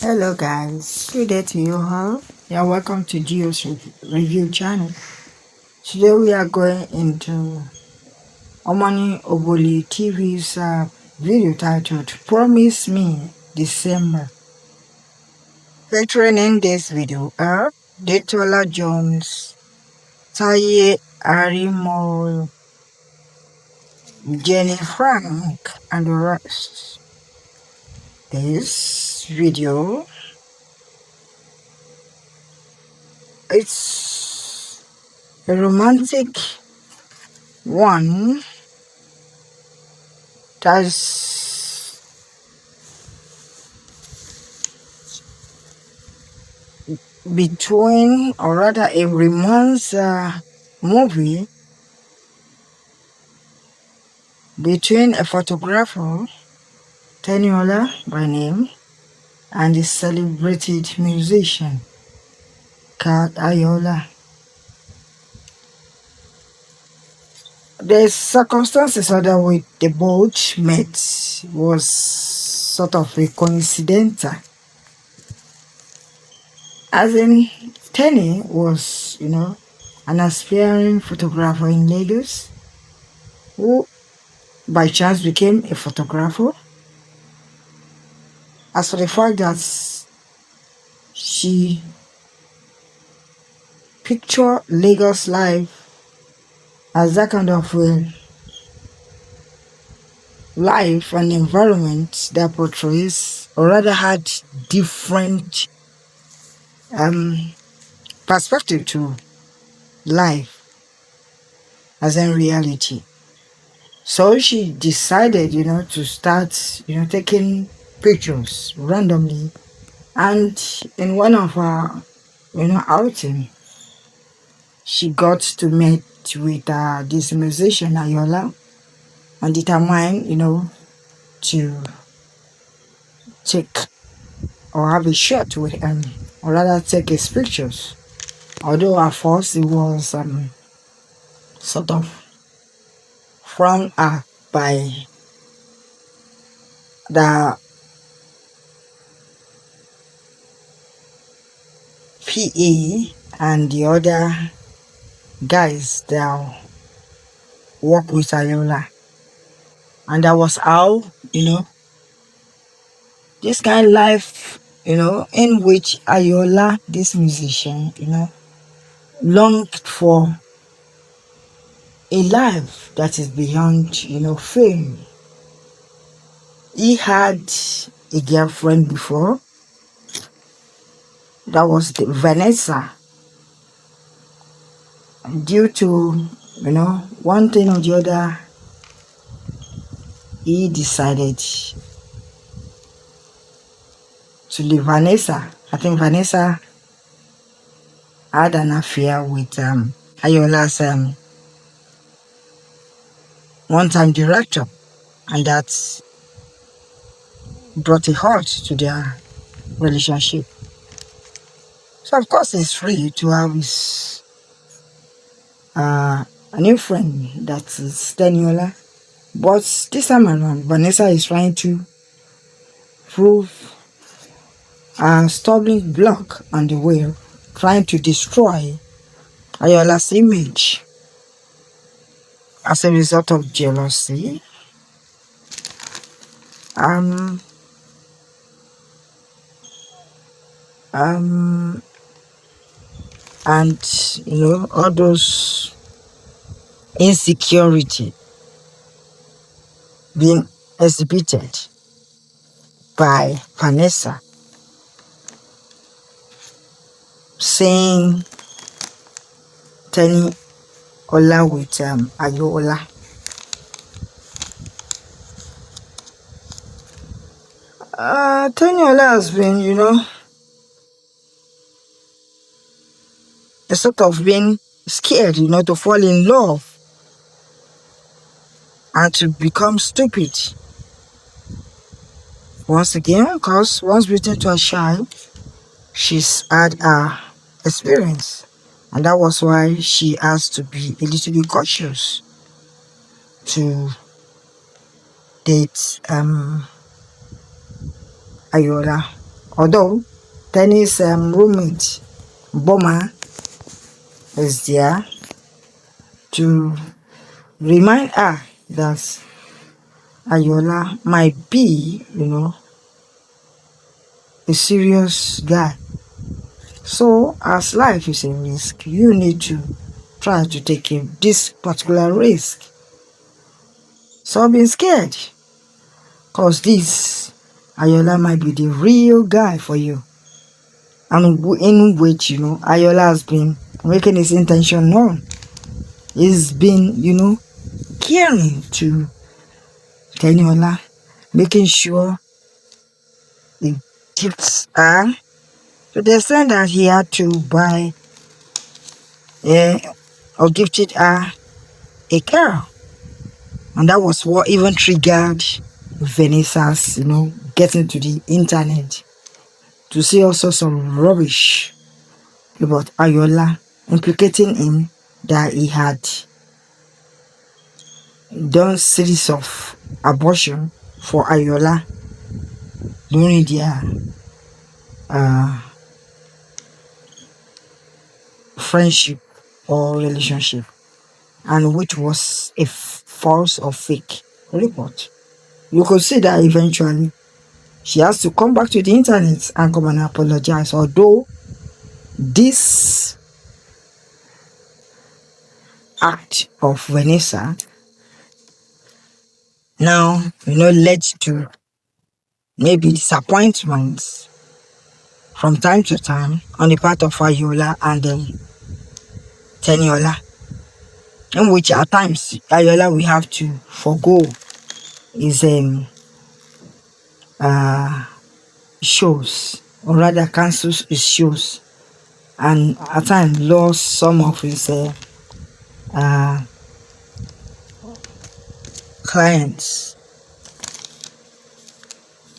Hello guys, good day to you all. Yeah, welcome to Geo's review channel. Today we are going into Omani Oboli TV's video titled Promise Me December. Featuring in this video are Detola Jones, Taye Arimo, Jenny Frank, and the rest. This video, it's a romantic one that's between, or rather a romance movie between a photographer, Teniola by name, and a celebrated musician called Ayola. The circumstances under which the both met was sort of a coincidental. As in, Tenny was, an aspiring photographer in Lagos who by chance became a photographer. As for the fact that she pictured Lagos life as that kind of life and environment that portrays, or rather had different perspective to life as in reality. So she decided, to start, taking pictures randomly. And in one of her, outing, she got to meet with this musician, Ayola, and determined, to take or have a shot with him, or rather take his pictures. Although at first it was sort of frowned at by the PA and the other guys that work with Ayola. And that was how, this kind of life, in which Ayola, this musician, longed for a life that is beyond, fame. He had a girlfriend before, that was Vanessa. Due to, one thing or the other, he decided to leave Vanessa. I think Vanessa had an affair with Ayola's one-time director, and that brought a halt to their relationship. So of course he's free to have his a new friend that is Teniola, but this time around Vanessa is trying to prove a stumbling block on the way, trying to destroy Ayola's image as a result of jealousy, and all those insecurity being exhibited by Vanessa, saying Tenny Ola with Ayola. Tenny Ola has been, a sort of being scared, to fall in love and to become stupid once again, because once bitten to a child, she's had a experience, and that was why she has to be a little bit cautious to date Ayola Although Tenny's roommate Boma is there to remind her that Ayola might be, a serious guy. So, as life is a risk, you need to try to take this particular risk. So, being scared, because this Ayola might be the real guy for you. And in which, Ayola has been making his intention known. He's been, caring to Teniola, making sure he gifts her to the extent that he had to buy or gifted her a car. And that was what even triggered Vanessa's, getting to the internet to see also some rubbish about Ayola, implicating him that he had done series of abortion for Ayola during their friendship or relationship, and which was a false or fake report. You could see that eventually she has to come back to the internet and come and apologize, although this act of Vanessa now, led to maybe disappointments from time to time on the part of Ayola and Teniola, in which at times Ayola will have to forego his shows, or rather cancels his shows, and at times lost some of his clients.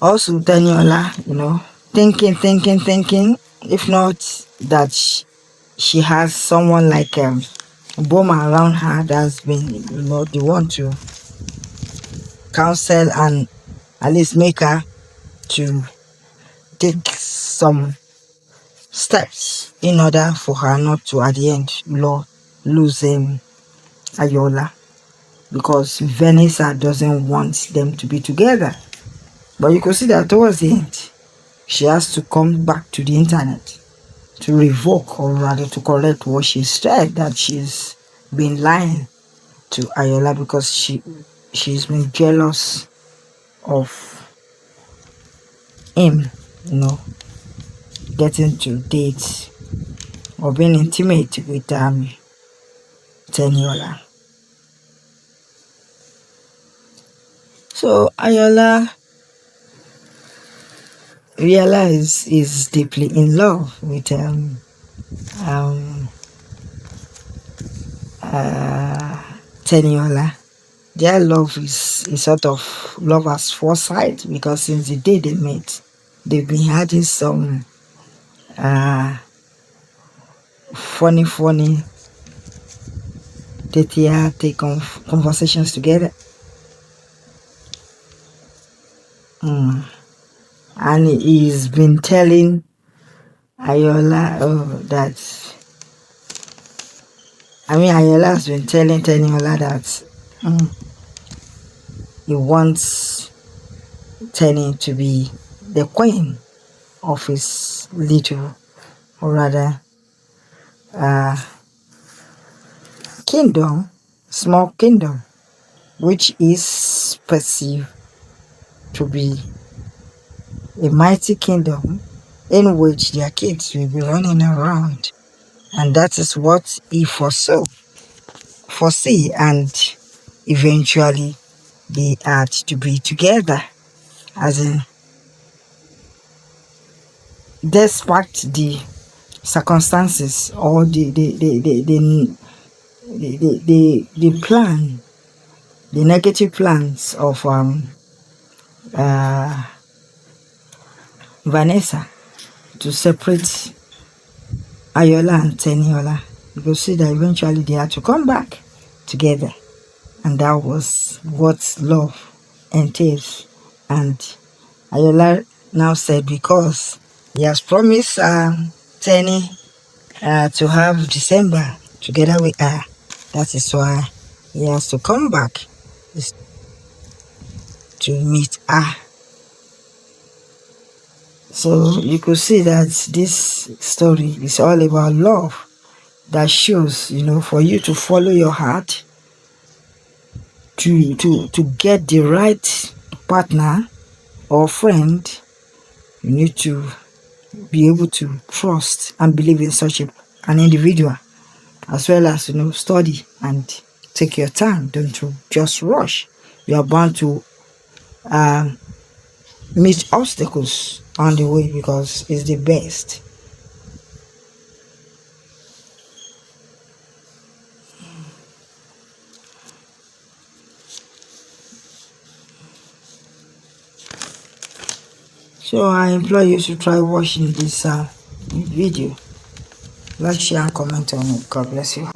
Also Teniola, thinking, if not that she has someone like Boma around her that's been, the one to counsel and at least make her to take some steps in order for her not to at the end lose Ayola, because Vanessa doesn't want them to be together. But you could see that towards the end she has to come back to the internet to revoke, or rather to correct what she said, that she's been lying to Ayola because she's been jealous of him, getting to date or being intimate with Teniola. So Ayola realized is deeply in love with Teniola. Their love is sort of love at first sight, because since the day they met, they've been having some funny take conversations together. And he's been telling Ayola Ayola has been telling Teniola that he wants Tenny to be the queen of his little, or rather small kingdom, which is perceived to be a mighty kingdom in which their kids will be running around. And that is what he foresee, and eventually they had to be together, as in, despite the circumstances or the plan, the negative plans of Vanessa to separate Ayola and Teniola. You can see that eventually they had to come back together, and that was what love entails. And Ayola now said because he has promised Tenny to have December together with her. That is why he has to come back to meet her. So you could see that this story is all about love. That shows, for you to follow your heart, to get the right partner or friend, you need to be able to trust and believe in such an individual, as well as study and take your time. Don't just rush. You are bound to meet obstacles on the way because it's the best. So I implore you to try watching this video. Like, share, and comment on it. God bless you.